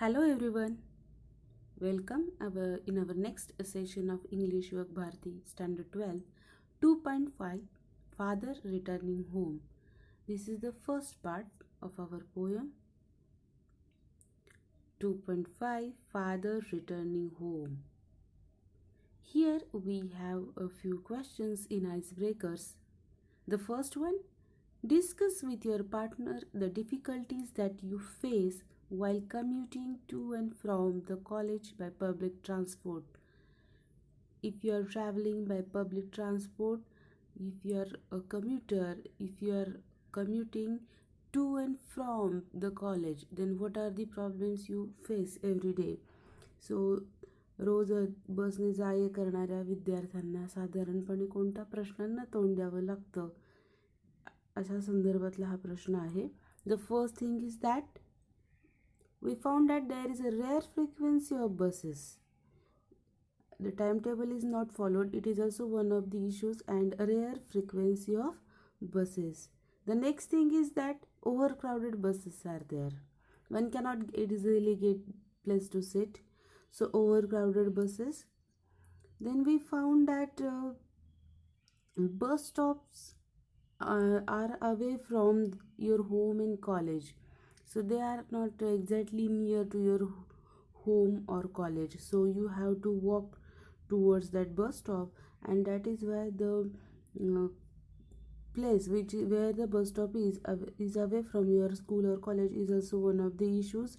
Hello everyone, welcome in our next session of English Work Bharati Standard 12 2.5 Father Returning Home. This is the first part of our poem 2.5 Father Returning Home. Here we have a few questions in icebreakers. The first one, discuss with your partner the difficulties that you face while commuting to and from the college by public transport. If you are traveling by public transport, if you are a commuter, if you are commuting to and from the college, then what are the problems you face every day? So रोज बसने जा ये करणाऱ्या विद्यार्थ्यांना साधारणपणे कोणत्या प्रश्नांना तोंड द्यावं लागतं अशा संदर्भातला हा प्रश्न आहे. The first thing is that we found that there is a rare frequency of buses. The timetable is not followed. It is also one of the issues, and a rare frequency of buses. The next thing is that overcrowded buses are there. One cannot easily get place to sit. So overcrowded buses. Then we found that bus stops are away from your home in college. So they are not exactly near to your home or college. So you have to walk towards that bus stop, and that is why the place where the bus stop is away from your school or college is also one of the issues.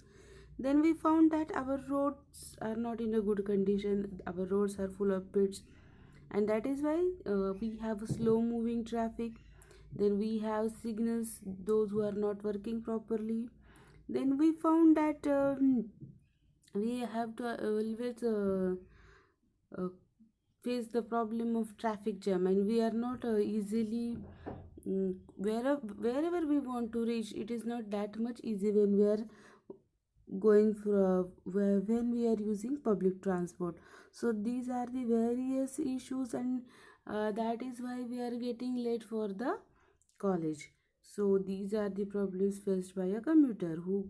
Then we found that our roads are not in a good condition. Our roads are full of pits, and that is why we have slow moving traffic. Then we have signals, those who are not working properly. Then we found that we have to always face the problem of traffic jam, and we are not easily wherever we want to reach. It is not that much easy when we are going for when we are using public transport. So these are the various issues, and that is why we are getting late for the college. So these are the problems faced by a commuter who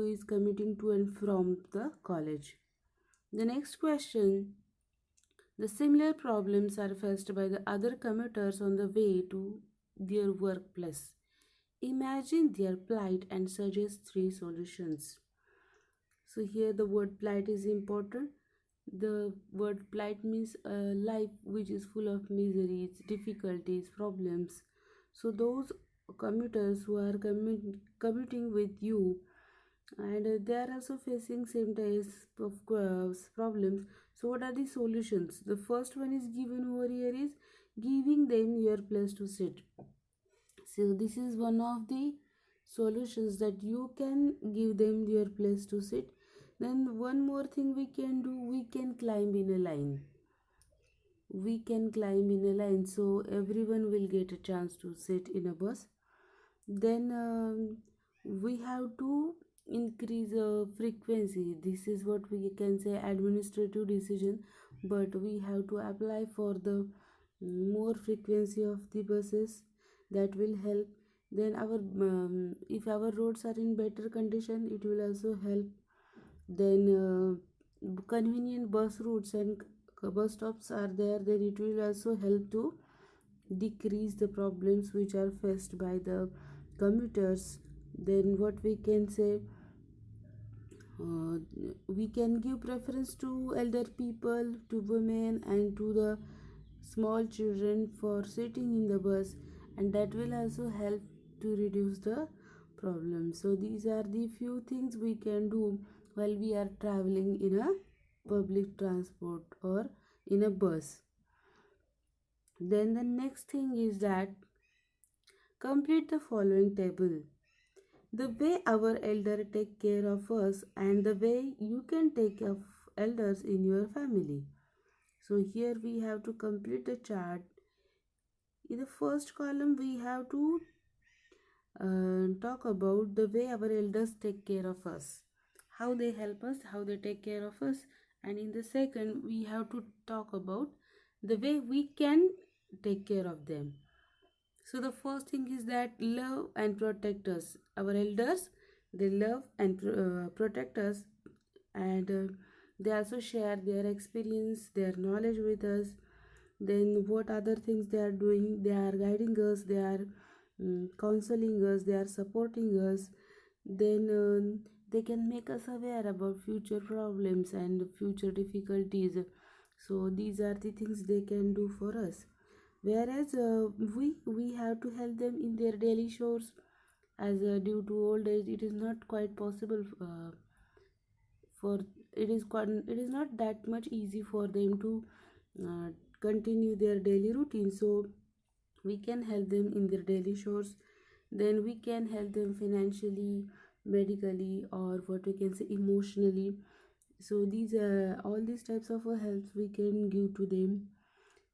is commuting to and from the college. The next question, the similar problems are faced by the other commuters on the way to their workplace. Imagine their plight and suggest 3 solutions. So here the word plight is important. The word plight means a life which is full of miseries, difficulties, problems. So those commuters who are commuting with you, and they are also facing same types of problems. So what are the solutions? The first one is given over here is giving them your place to sit. So this is one of the solutions, that you can give them your place to sit. Then one more thing we can do, we can climb in a line. We can climb in a line, so everyone will get a chance to sit in a bus. Then we have to increase frequency. This is what we can say administrative decision, but we have to apply for the more frequency of the buses. That will help. Then our if our roads are in better condition, it will also help. Then convenient bus routes and bus stops are there, then it will also help to decrease the problems which are faced by the commuters. Then what we can say, we can give preference to elder people, to women, and to the small children for sitting in the bus, and that will also help to reduce the problem. So these are the few things we can do while we are traveling in a public transport or in a bus. Then the next thing is that complete the following table: the way our elder take care of us, and the way you can take care of elders in your family. So here we have to complete the chart. In the first column we have to talk about the way our elders take care of us, how they help us, how they take care of us. And in the second we have to talk about the way we can take care of them. So the first thing is that love and protect us. Our elders, They love and protect us, and they also share their experience, their knowledge with us. Then what other things they are doing? They are guiding us, they are counseling us, they are supporting us. Then they can make us aware about future problems and future difficulties. So these are the things they can do for us, whereas we have to help them in their daily chores, as due to old age it is not quite possible for it is not that much easy for them to uh, continue their daily routine. So we can help them in their daily chores. Then we can help them financially, medically, or what we can say emotionally. So these all these types of helps we can give to them,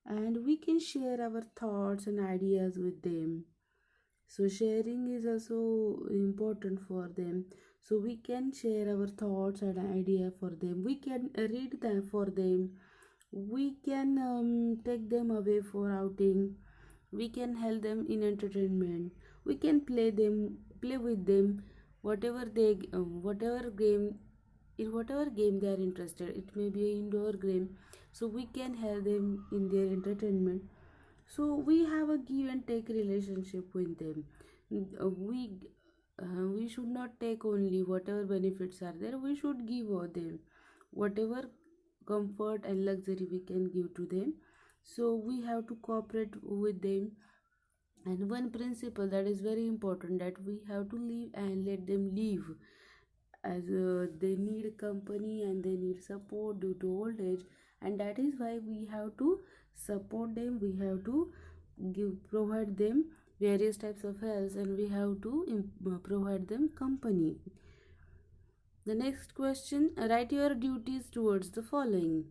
and we can share our thoughts and ideas with them. So sharing is also important for them. So we can share our thoughts and idea for them, we can read them for them, we can take them away for outing, we can help them in entertainment, we can play with them, whatever they whatever game, in whatever game they are interested, it may be an indoor game. So we can help them in their entertainment. So we have a give and take relationship with them. We should not take only whatever benefits are there, we should give them whatever comfort and luxury we can give to them. So we have to cooperate with them. And one principle that is very important, that we have to live and let them live, as they need company and they need support due to old age. And that is why we have to support them, we have to provide them various types of help, and we have to provide them company. The next question, write your duties towards the following.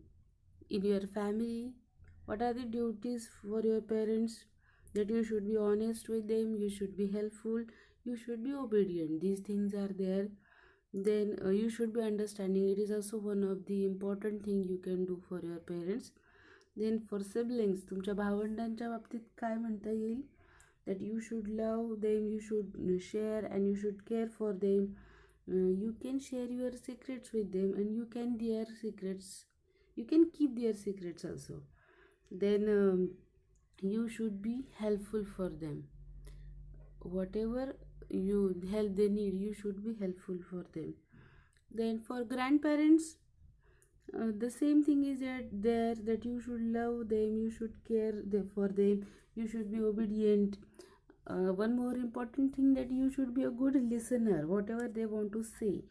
In your family, what are the duties for your parents? That you should be honest with them, you should be helpful, you should be obedient, these things are there. Then you should be understanding, it is also one of the important thing you can do for your parents. Then for siblings, तुमच्या भावंडांच्या बाबतीत काय म्हणता येईल, that you should love them, you should share and you should care for them. You can share your secrets with them, and you can their secrets, you can keep their secrets also. Then you should be helpful for them, whatever you help they need, you should be helpful for them. Then for grandparents, the same thing is that there, that you should love them, you should care for them, you should be obedient. One more important thing, that you should be a good listener whatever they want to say,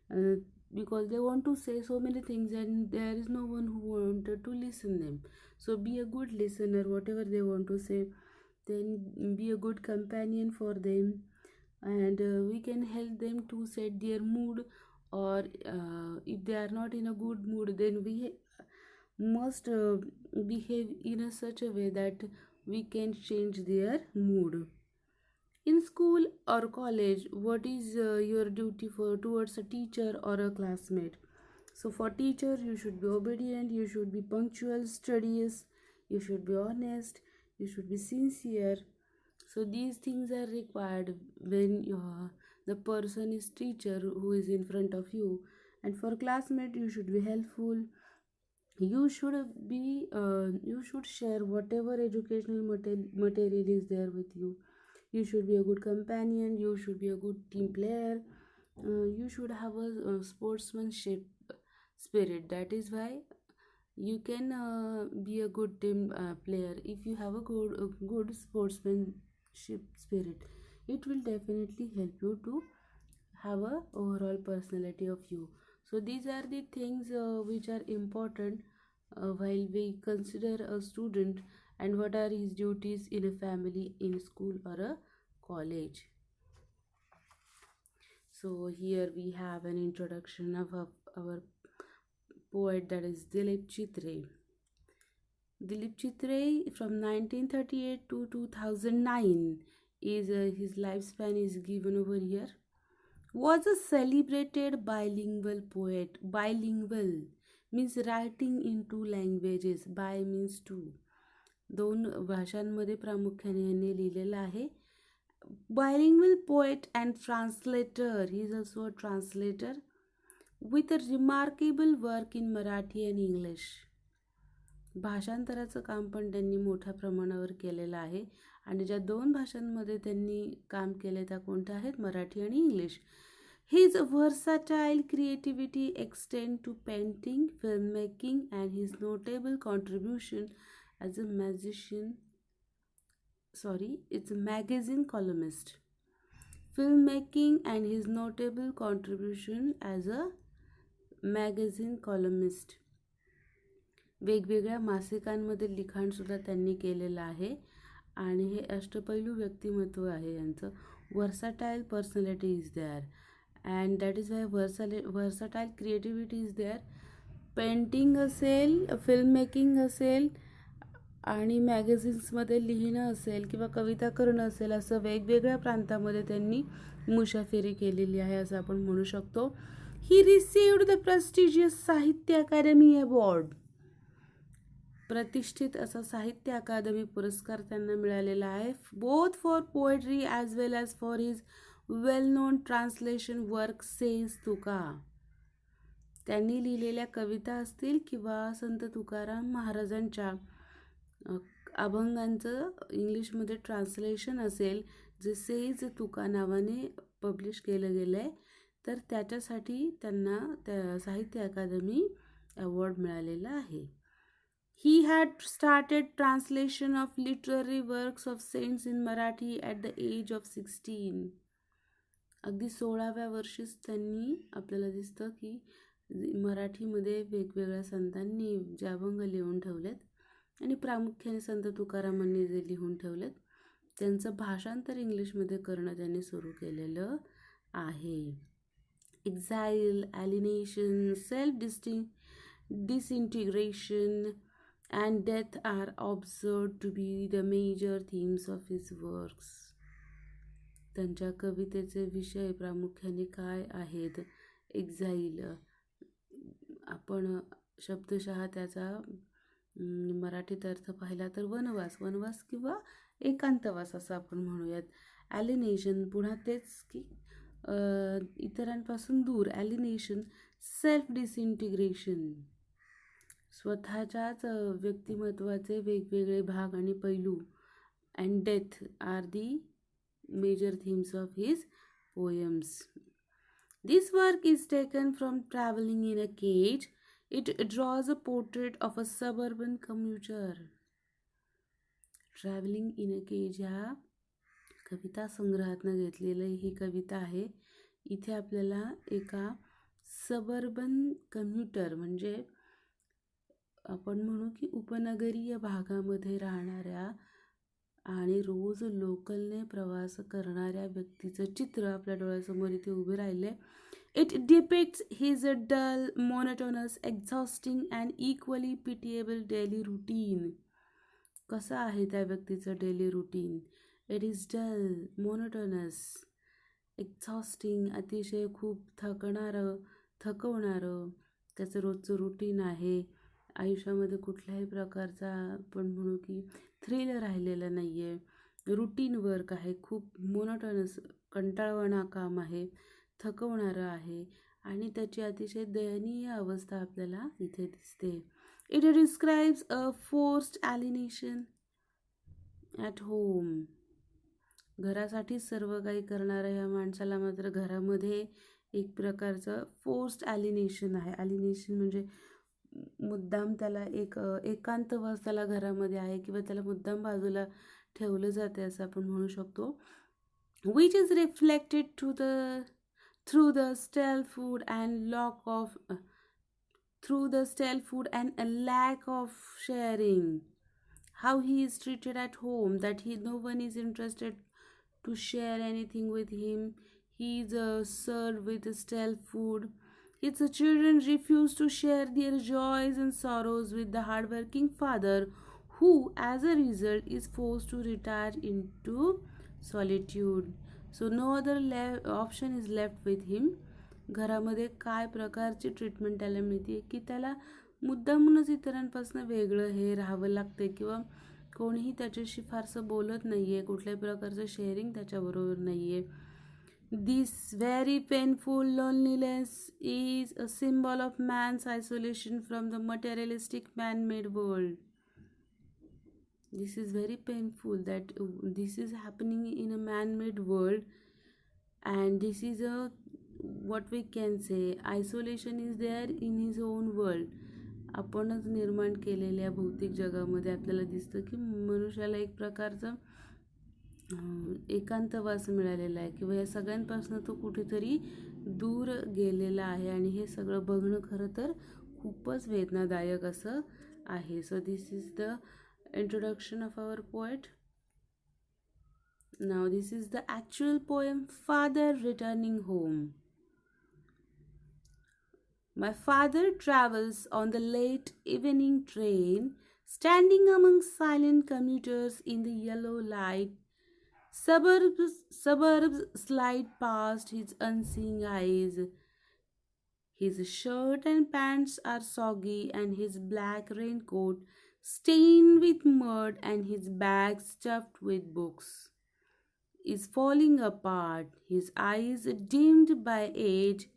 uh, because they want to say so many things and there is no one who wanted to listen them. So be a good listener whatever they want to say. Then be a good companion for them, and we can help them to set their mood, or if they are not in a good mood, then we must behave in a such a way that we can change their mood. In school or college, what is your duty for towards a teacher or a classmate? So for teacher, you should be obedient, you should be punctual, studious, you should be honest, you should be sincere. So these things are required when the person is teacher who is in front of you. And for classmate, you should be helpful, you should be you should share whatever educational material is there with you, you should be a good companion, you should be a good team player, you should have a sportsmanship spirit. That is why you can be a good team player. If you have a good sportsmanship spirit, it will definitely help you to have a overall personality of you. So these are the things which are important while we consider a student, and what are his duties in a family, in school or a college. So here we have an introduction of our poet, that is Dilip Chitre. Dilip Chitre from 1938 to 2009 is his lifespan is given over here. Was a celebrated bilingual poet. Bilingual means writing in two languages. By means two. दोन भाषांमध्ये प्रामुख्याने यांनी लिहिलेलं आहे. bilingual poet and translator. He is also a translator with a remarkable work in Marathi and English. भाषांतराचं काम पण त्यांनी मोठ्या प्रमाणावर केलेलं आहे आणि ज्या 2 भाषांमध्ये त्यांनी काम केले त्या कोणत्या आहेत, मराठी आणि English. His versatile creativity extend to painting, filmmaking and his notable contribution as a it's a magazine columnist. Filmmaking and his notable contribution as a magazine columnist. वेगवेगळ्या मासिकांमध्ये लिखाणसुद्धा त्यांनी केलेलं आहे आणि हे अष्टपैलू व्यक्तिमत्व आहे यांचं. Versatile personality is there and that is why versatile creativity is there. Painting असेल, फिल्म मेकिंग असेल आणि मॅगझिन्समध्ये लिहिणं असेल किंवा कविता करणं असेल, असं वेगवेगळ्या प्रांतामध्ये त्यांनी मुसाफिरी केलेली आहे असं आपण म्हणू शकतो. ही रिसिव्ड द प्रेस्टिजियस साहित्य अकादमी अवॉर्ड. प्रतिष्ठित असा साहित्य अकादमी पुरस्कार त्यांना मिळालेला आहे, both for poetry as well as for his well known translation work says तुका. त्यांनी लिहिलेल्या कविता असतील किंवा संत तुकाराम महाराजांच्या अभंगांचं इंग्लिशमध्ये ट्रान्सलेशन असेल, जे सेज तुका नावाने पब्लिश केलं गेलं आहे, तर त्याच्यासाठी त्यांना त्या साहित्य अकादमी अवॉर्ड मिळालेला आहे. He had started translation of literary works of saints in Marathi at the age of 16. अगदी 16व्या वर्षीच त्यांनी आपल्याला दिसतं की मराठीमध्ये वेगवेगळ्या संतांनी जे अभंग लिहून ठेवलेत आणि प्रामुख्याने संत तुकारामांनी जे लिहून ठेवलेत त्यांचं भाषांतर इंग्लिशमध्ये करणं त्यांनी सुरू केलेलं आहे. Axil, alienation, disintegration and death are observed to be the major themes of his works. त्यांच्या कवितेचे विषय प्रामुख्याने काय आहेत? एक्झाईल, आपण शब्दशः त्याचा मराठीत अर्थ पाहिला तर वनवास किंवा एकांतवास असं आपण म्हणूयात. ॲलिनेशन, पुन्हा तेच की इतरांपासून दूर, ॲलिनेशन, सेल्फ डिसइंटिग्रेशन, स्वतःच्याच व्यक्तिमत्वाचे वेगवेगळे भाग आणि पैलू. And death are the major themes of his poems. This work is taken from travelling in a cage. It draws a portrait of a suburban commuter. Travelling in a cage ह्या कविता संग्रहातनं घेतलेली ही कविता आहे. इथे आपल्याला एका सबअर्बन कम्युटर म्हणजे आपण म्हणू की उपनगरीय भागामध्ये राहणाऱ्या आणि रोज लोकलने प्रवास करणाऱ्या व्यक्तीचं चित्र आपल्या डोळ्यासमोर इथे उभे राहिले. It depicts his a dull, monotonous, exhausting and equally pitiable daily routine. कसं आहे त्या व्यक्तीचं daily routine? It is dull, monotonous, exhausting, अतिशय खूप थकवणारं त्याचं रोजचं रुटीन आहे. आयुष्यामध्ये कुठल्याही प्रकारचा आपण म्हणू की थ्रिल राहिलेला नाही आहे. रुटीन वर्क आहे, खूप मोनोटोनस, कंटाळवाणा काम आहे, थकवणारं आहे आणि त्याची अतिशय दयनीय अवस्था आपल्याला इथे दिसते. It describes a forced alienation at home. घरासाठी सर्व काही करणाऱ्या ह्या माणसाला मात्र घरामध्ये एक प्रकारचं फोर्स्ड ॲलिनेशन आहे. ॲलिनेशन म्हणजे मुद्दाम त्याला एकांतवास त्याला घरामध्ये आहे किंवा त्याला मुद्दाम बाजूला ठेवलं जाते असं आपण म्हणू शकतो. Which is reflected through the stale food and a lack of sharing. How he is treated at home, that no one is interested to share anything with him. He is served with stale food. His children refuse to share their joys and sorrows with the hardworking father, who, as a result, is forced to retire into solitude. So no other option is left with him. घरामध्ये काय प्रकारची treatment त्याला मिळते की त्याला मुद्दामूनच इतरांपासून वेगळं हे राहावं लागतं किंवा कोणीही त्याच्याशी फारसं बोलत नाही आहे, कुठल्याही प्रकारचं शेअरिंग त्याच्याबरोबर नाही आहे. This very painful loneliness is a symbol of man's isolation from the materialistic man made world. This is very painful that this is happening in a man-made world, and this is a, what we can say, isolation is there in his own world. आपणच निर्माण केलेल्या भौतिक जगामध्ये आपल्याला दिसतं की मनुष्याला एक प्रकारचं एकांतवास मिळालेला आहे किंवा या सगळ्यांपासून तो कुठेतरी दूर गेलेला आहे, आणि हे सगळं बघणं खरं तर खूपच वेदनादायक असं आहे. So this is the introduction of our poet. Now this is the actual poem, Father Returning Home. My father travels on the late evening train, standing among silent commuters in the yellow light. Suburbs slide past his unseeing eyes. His shirt and pants are soggy, and his black raincoat stained with mud, and his bag stuffed with books is falling apart. His eyes, dimmed by age,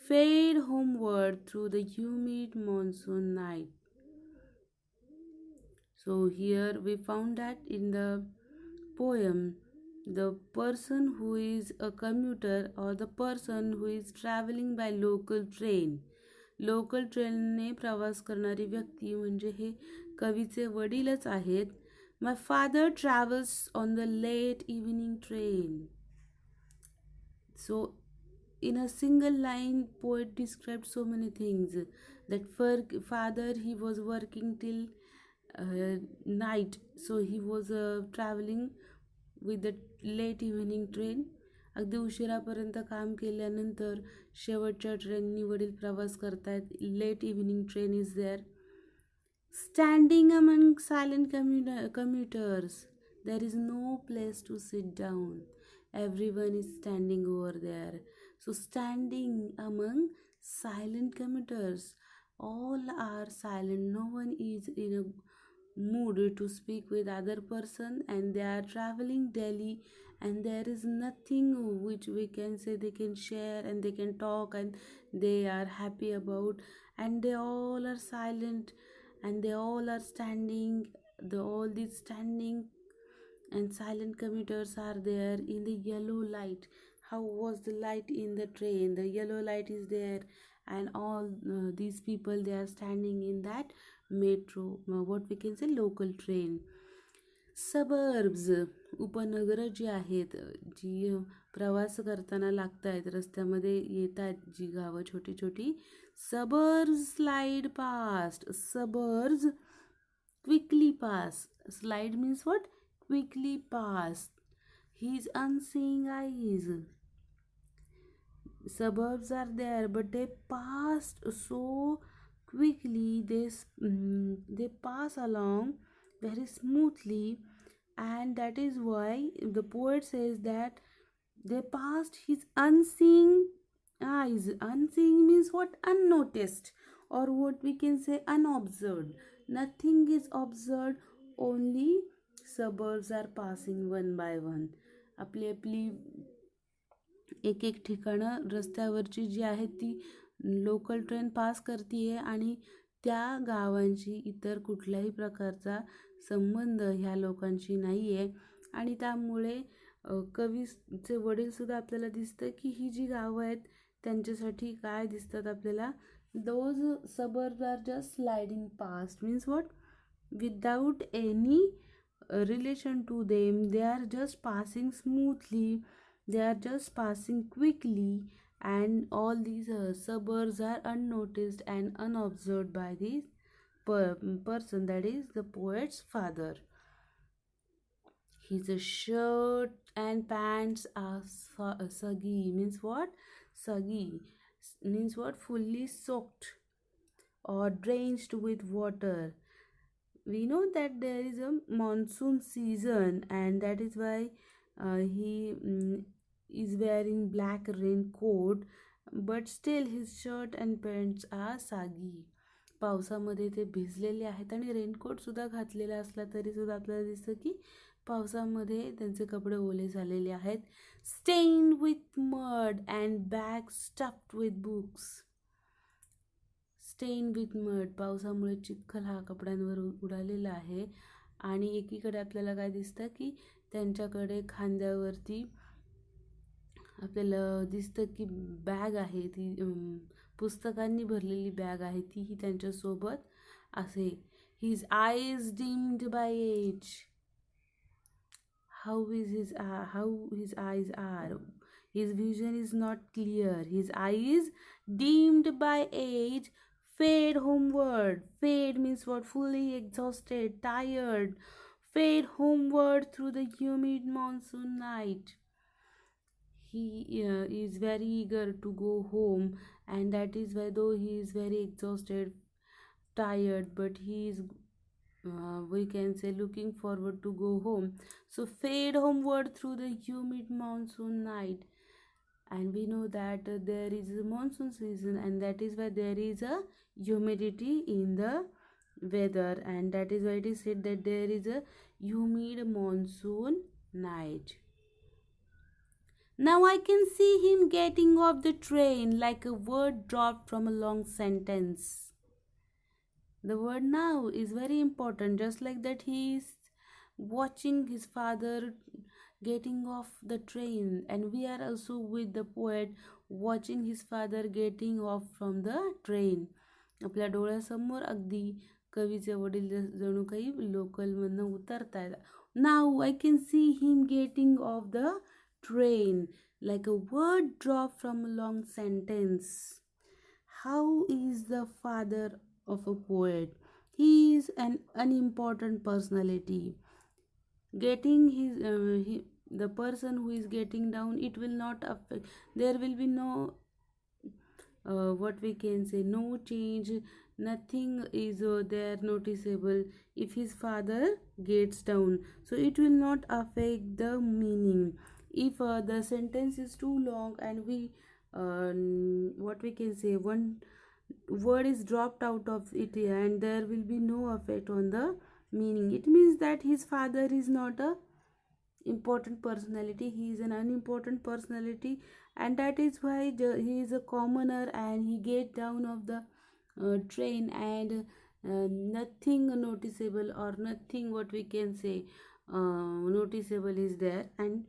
fade homeward through the humid monsoon night. So here we found that in the poem, the person who is a commuter, or the person who is traveling by local train, local ट्रेनने प्रवास करणारी व्यक्ती म्हणजे हे कवीचे वडीलच आहेत. My father travels on the late evening train. So in a single line, poet described so many things. That father, he was working till night, so he was traveling with the late evening train. अगदी उशिरापर्यंत काम केल्यानंतर शेवटच्या ट्रेननी वडील प्रवास करतायत. Late evening train is there. Standing among silent commuters, there is no place to sit down. Everyone is standing over there. So standing among silent commuters, all are silent, no one is in a mood to speak with other person, and they are traveling daily, and there is nothing which we can say they can share and they can talk and they are happy about, and they all are silent, and they all are standing. All these standing and silent commuters are there in the yellow light. How was the light in the train? The yellow light is there, and all these people, they are standing in that metro, what we can say, local train. Suburbs, उपनगरं जी आहेत, जी प्रवास करताना लागत आहेत, रस्त्यामध्ये येत आहेत जी गावं छोटी छोटी, suburbs slide past. Suburbs quickly pass. Slide means what? Quickly pass. His unseeing eyes. Suburbs are there, but they passed so quickly. They pass along very smoothly, and that is why the poet says that they passed his unseeing eyes. Unseeing means what? Unnoticed, or what we can say, unobserved. Nothing is observed, only suburbs are passing one by one. आपली आपली एक एक ठिकाणं रस्त्यावरची जी आहेत ती local train पास करते आहे, आणि त्या गावांची इतर कुठल्याही प्रकारचा संबंध ह्या लोकांशी नाही आहे. आणि त्यामुळे कवीचे वडीलसुद्धा आपल्याला दिसतं की ही जी गावं आहेत त्यांच्यासाठी काय दिसतात आपल्याला? Those suburbs are just sliding past. Means what? Without any relation to them, they are just passing smoothly, they are just passing quickly, and all these suburbs are unnoticed and unobserved by this person, that is the poet's father. His shirt and pants are soggy. Means what? Soggy means what? Fully soaked or drenched with water. We know that there is a monsoon season, and that is why he is wearing black raincoat, but still his shirt and pants are soggy. पावसामध्ये ते भिजलेले आहेत आणि रेनकोटसुद्धा घातलेला असला तरीसुद्धा आपल्याला दिसतं की पावसामध्ये त्यांचे कपडे ओले झालेले आहेत. Stained with mud and bag stuffed with books. Stain with mud, पावसामुळे चिखल हा कपड्यांवर उडालेला आहे. आणि एकीकडे आपल्याला काय दिसतं की त्यांच्याकडे खांद्यावरती आपल्याला दिसतं की बॅग आहे, ती पुस्तकांनी भरलेली बॅग आहे, तीही त्यांच्यासोबत असे. His eyes dimmed by age. How his eyes are. His vision is not clear. His eyes, dimmed by age, fade homeward. Fade means what? Fully exhausted, tired. Fade homeward through the humid monsoon night. He is very eager to go home, and that is why, though he is very exhausted, tired, but he is we can say looking forward to go home. So fade homeward through the humid monsoon night. And we know that there is a monsoon season, and that is why there is a humidity in the weather, and that is why it is said that there is a humid monsoon night. Now I can see him getting off the train like a word dropped from a long sentence. The word now is very important. Just like that, he is watching his father getting off the train, and we are also with the poet watching his father getting off from the train. आपल्या डोळ्यासमोर अगदी कवीचे वडील जणू काही लोकलमधनं उतरतायत. Now I can see him getting off the train like a word dropped from a long sentence. How is the father of a poet? He is an unimportant personality. Getting the person who is getting down, it will not affect. There will be no what we can say, no change. Nothing is there noticeable if his father gets down. So it will not affect the meaning. If the sentence is too long and we what we can say, one word is dropped out of it and there will be no effect on the meaning, it means that his father is not a important personality, he is an unimportant personality, and that is why he is a commoner and he get down of the train, and nothing noticeable or nothing what we can say noticeable is there, and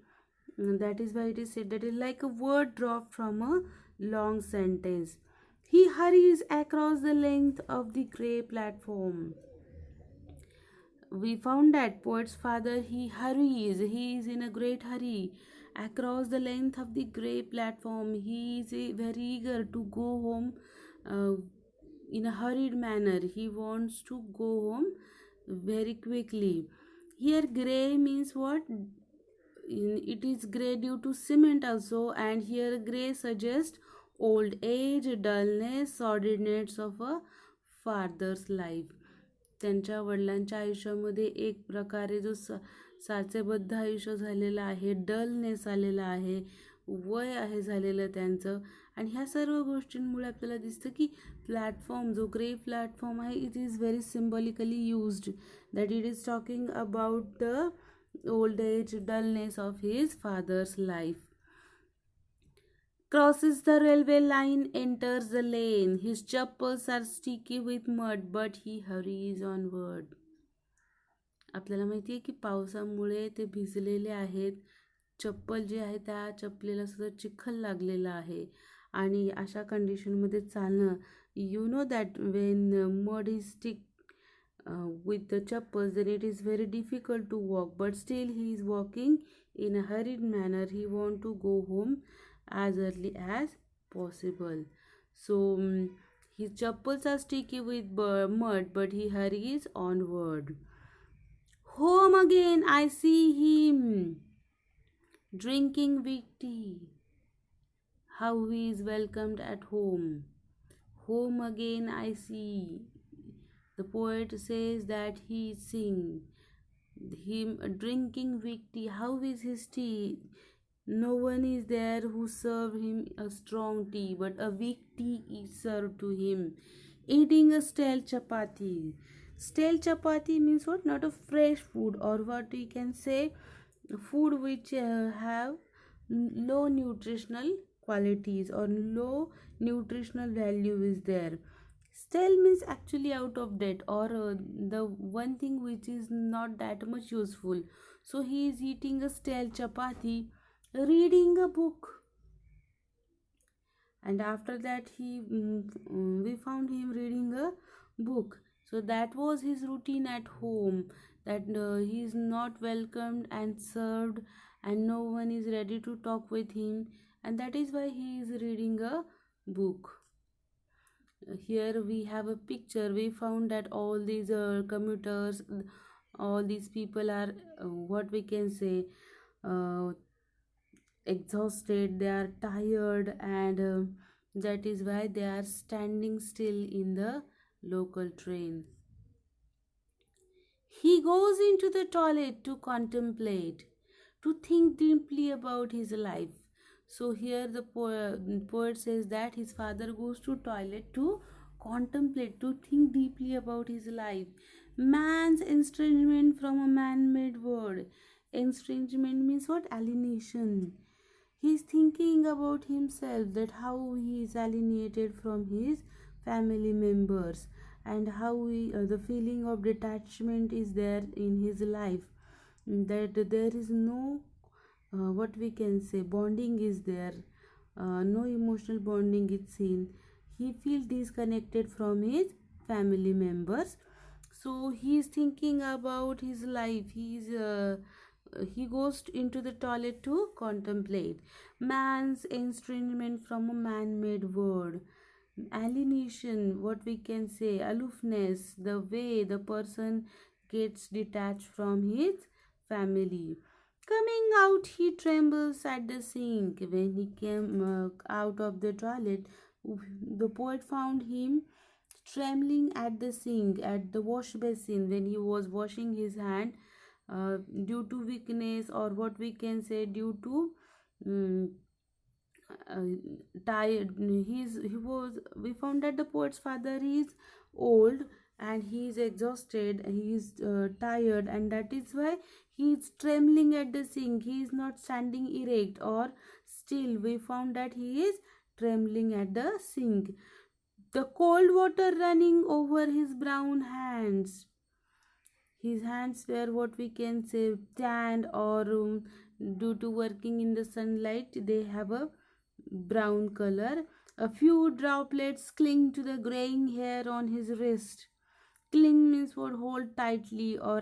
that is why it is said that it is like a word dropped from a long sentence. He hurries across the length of the grey platform. We found that poet's father, he hurries, he is in a great hurry across the length of the grey platform. He is very eager to go home in a hurried manner. He wants to go home very quickly. Here grey means what? It is grey due to cement also, and here grey suggests old age, dullness, sordidness of a father's life. त्यांच्या वडिलांच्या आयुष्यामध्ये एक प्रकारे जो साचेबद्ध आयुष्य झालेलं आहे, dullness आलेला आहे, वय आहे झालेलं त्यांचं, आणि ह्या सर्व गोष्टींमुळे आपल्याला दिसतं की प्लॅटफॉर्म, जो ग्रे प्लॅटफॉर्म आहे, it is very symbolically used, that it is talking about the old age, dullness of his father's life. Crosses the railway line, enters the lane. His chappals are sticky with mud, but he hurries onward. आपल्याला माहिती आहे की पावसामुळे ते भिजलेले आहेत. चप्पल जी आहे त्या चप्पलीला सुद्धा चिखल लागलेला आहे, आणि अशा कंडिशनमध्ये चालणं, you know that when mud is stick with the chappals, then it is very difficult to walk, but still he is walking in a hurried manner. He want to go home as early as possible. So his chappals are sticky with mud, but he hurries onward. Home again I see him drinking weak tea. How he is welcomed at home. Home again I see. The poet says that he sing him drinking weak tea. How is his tea? No one is there who serve him a strong tea, but a weak tea is served to him. eating a stale chapati. Stale chapati means what? Not a fresh food, or what we can say, food which have low nutritional qualities or low nutritional value is there. Stale means actually out of date, or the one thing which is not that much useful. So he is eating a stale chapati, reading a book, and after that we found him reading a book. So that was his routine at home, that he is not welcomed and served, and no one is ready to talk with him, and that is why he is reading a book. Here we have a picture. We found that all these commuters, all these people are what we can say, uh, exhausted, they are tired, and that is why they are standing still in the local train. He goes into the toilet to contemplate, to think deeply about his life. So here the poet says that his father goes to toilet to contemplate, to think deeply about his life. Man's estrangement from a man-made world. Estrangement means what? Alienation. He's thinking about himself, that how he is alienated from his family members, and how the feeling of detachment is there in his life, that there is no what we can say, bonding is there, no emotional bonding is seen. He feels disconnected from his family members. So he is thinking about his life. He goes into the toilet to contemplate man's estrangement from a man-made world. Alienation, what we can say, aloofness, the way the person gets detached from his family. Coming out, he trembles at the sink. When he came out of the toilet, the poet found him trembling at the sink, at the wash basin, when he was washing his hand, due to weakness, or what we can say, due to um, uh, tired. He was we found that the poet's father is old, and he is exhausted, he is tired, and that is why he is trembling at the sink. He is not standing erect or still. We found that he is trembling at the sink. The cold water running over his brown hands. His hands were what we can say tanned, or due to working in the sunlight, they have a brown color. A few droplets cling to the graying hair on his wrist. Cling means what? Hold tightly, or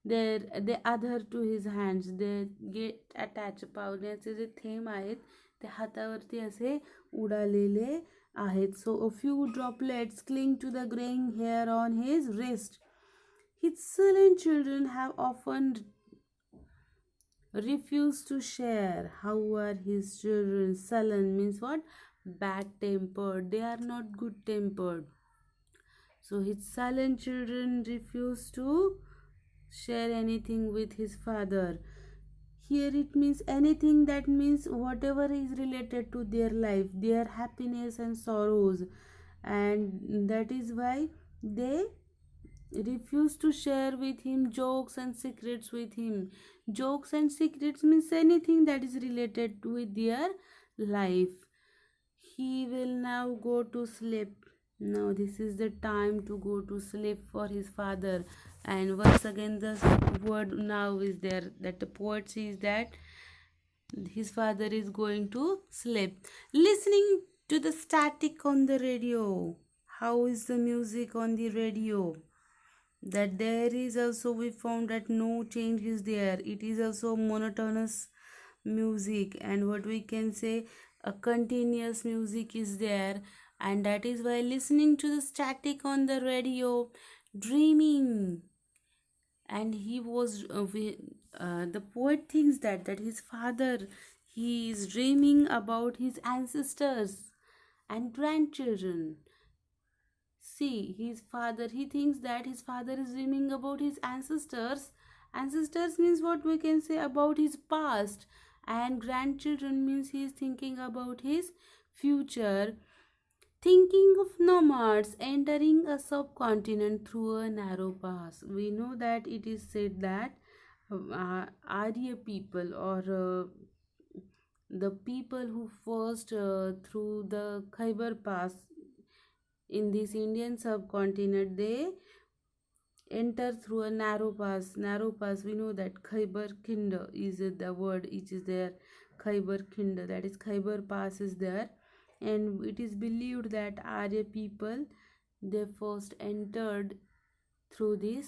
they adhere to his hands. They get attached. पावण्याचे जे थेंब आहेत ते हातावरती असे उडालेले आहेत. So a few droplets cling to the graying hair on his wrist. His sullen children have often refused to share. How are his children? Sullen means what? Bad tempered. They are not good tempered. So his sullen children refuse to share anything with his father. Here it means anything, that means whatever is related to their life, their happiness and sorrows, and that is why they refuse to share with him jokes and secrets with him. Jokes and secrets means anything that is related with their life. He will now go to sleep. Now this is the time to go to sleep for his father. And once again the word now is there, that the poet says that his father is going to sleep. Listening to the static on the radio. How is the music on the radio? That there is also, we found that no change is there. It is also monotonous music, and what we can say, a continuous music is there, and that is why listening to the static on the radio, dreaming. And he was the poet thinks that his father, he is dreaming about his ancestors and grandchildren. See, his father, he thinks that his father is dreaming about his ancestors. Ancestors means what we can say, about his past, and grandchildren means he is thinking about his future. Thinking of nomads entering a subcontinent through a narrow pass. We know that it is said that Arya people, or the people who first through the Khyber Pass in this Indian subcontinent, they enter through a narrow pass. Narrow pass, we know that Khyber Khind is the word which is there. Khyber Khind, that is Khyber Pass is there, and it is believed that Arya people, they first entered through this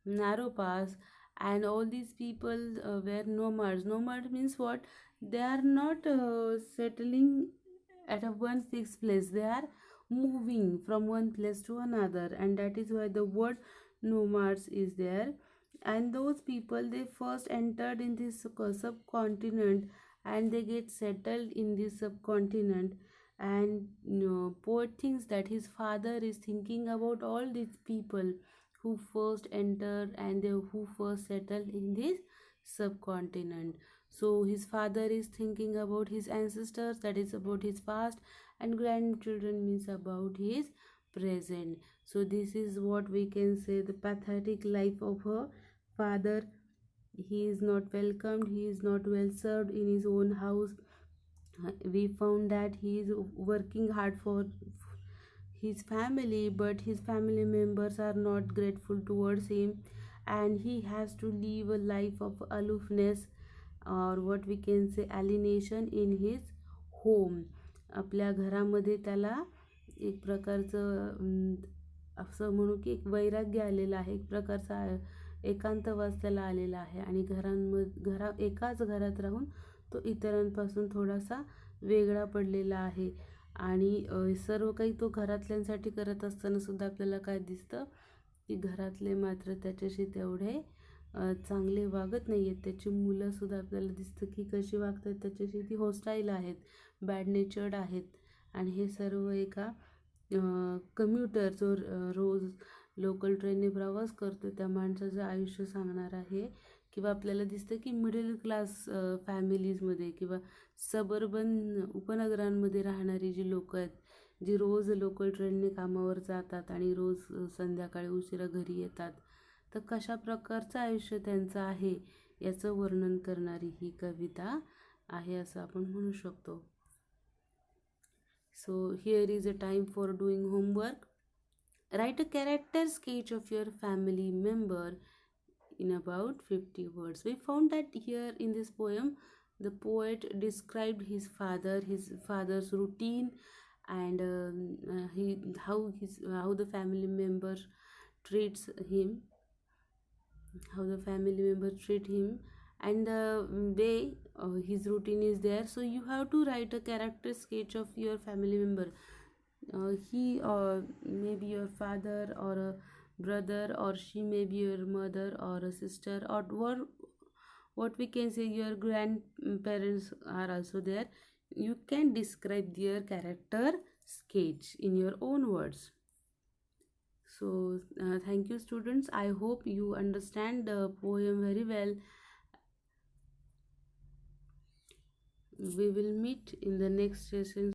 narrow pass. And all these people were nomads. Nomad means what? They are not settling at a one fixed place. They are moving from one place to another, and that is why the word nomads is there. And those people, they first entered in this subcontinent, and they get settled in this subcontinent. And poet thinks that his father is thinking about all these people who first entered and they who first settled in this subcontinent. So his father is thinking about his ancestors, that is about his past, and grandchildren means about his present. So this is what we can say, the pathetic life of a father. He is not welcomed, he is not well served in his own house. We found that he is working hard for his family, but his family members are not grateful towards him, and he has to live a life of aloofness, or what we can say alienation in his home. आपल्या घरामध्ये त्याला एक प्रकारचं असं म्हणू की एक वैराग्य आलेलं आहे, एक प्रकारचा एकांतवास त्याला आलेला आहे, आणि एकाच घरात राहून तो इतरांपासून थोडासा वेगळा पडलेला आहे. आणि सर्व काही तो घरातल्यांसाठी करत असताना सुद्धा आपल्याला काय दिसतं की घरातले मात्र त्याच्याशी तेवढे चांगले वागत नाही आहेत. त्याची मुलंसुद्धा आपल्याला दिसतं की कशी वागतात त्याच्याशी, ती होस्टाईल आहेत, बॅड नेचर्ड आहेत. आणि हे सर्व एका कम्युटर जो रोज लोकल ट्रेनने प्रवास करतो त्या माणसाचं आयुष्य सांगणार आहे. किंवा आपल्याला दिसतं की मिडल क्लास फॅमिलीजमध्ये किंवा सबर्बन उपनगरांमध्ये राहणारी जी लोकं आहेत, जी रोज लोकल ट्रेनने कामावर जातात आणि रोज संध्याकाळी उशिरा घरी येतात, तर कशा प्रकारचं आयुष्य त्यांचं आहे याचं वर्णन करणारी ही कविता आहे असं आपण म्हणू शकतो. So here is a time for doing homework. Right a character sketch of your family member in about 50 words. We found that here in this poem, the poet described his father's routine, and how the family member treats him, how the family members treat him, and the way his routine is there. So you have to write a character sketch of your family member. He may be your father or a brother, or she may be your mother or a sister, or what we can say your grandparents are also there. You can describe their character sketch in your own words. So thank you students, I hope you understand the poem very well. We will meet in the next session